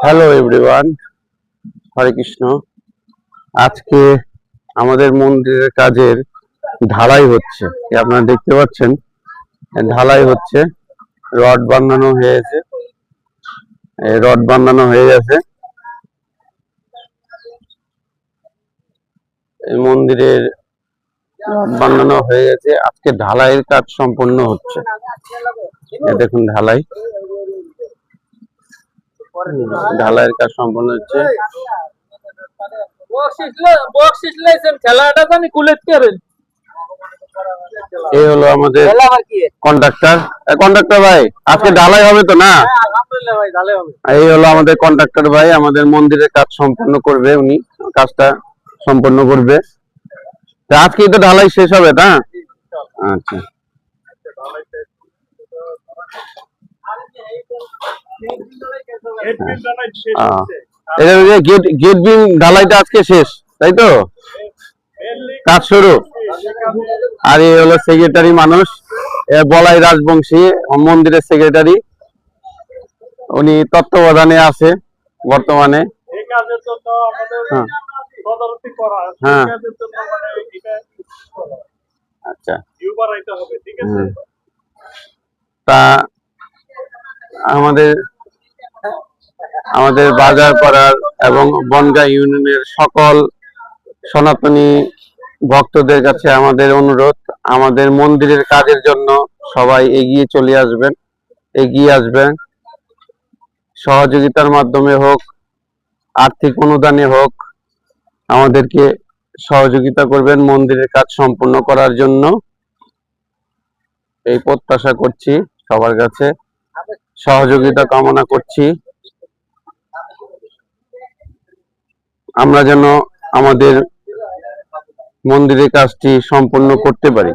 Hello everyone, হরে কৃষ্ণ। আজকে আমাদের মন্দিরের কাজের ঢালাই হচ্ছে, আপনারা দেখতে পাচ্ছেন ঢালাই হচ্ছে। রড বাঁধানো হয়েছে, রড বাঁধানো হয়ে গেছে। এই মন্দিরের রড বাঁধানো হয়ে গেছে, আজকে ঢালাইয়ের কাজ সম্পন্ন হচ্ছে। দেখুন ঢালাইয়ের কাজ সম্পন্ন হচ্ছে। এই হলো আমাদের কন্ডাক্টর। কন্ডাক্টর ভাই, আজকে ঢালাই হবে তো না? এই হলো আমাদের কন্ডাক্টর ভাই, আমাদের মন্দিরের কাজ সম্পন্ন করবে, উনি কাজটা সম্পন্ন করবে। আজকেই তো ঢালাই শেষ হবে, না? আচ্ছা, গেট বিম ঢালাইটা আজকে শেষ, তাই তো? কাজ শুরু। আর এই হলো সেক্রেটারি মানুষ, বলাই রাজবংশী, মন্দিরের সেক্রেটারি। উনি তত্ত্বাবধানে আছে বর্তমানে। হ্যাঁ, আচ্ছা। তা আমাদের বাজার পাড়ার এবং বনগাঁ ইউনিয়নের সকল সনাতনী ভক্তদের কাছে আমাদের অনুরোধ, আমাদের মন্দিরের কাজের জন্য সবাই এগিয়ে আসবেন। সহযোগিতার মাধ্যমে হোক, আর্থিক অনুদানে হোক, আমাদেরকে সহযোগিতা করবেন মন্দিরের কাজ সম্পূর্ণ করার জন্য। এই প্রত্যাশা করছি, সবার কাছে সহযোগিতা কামনা করছি। আমরা যেন আমাদের মন্দিরের কাজটি সম্পূর্ণ করতে পারি।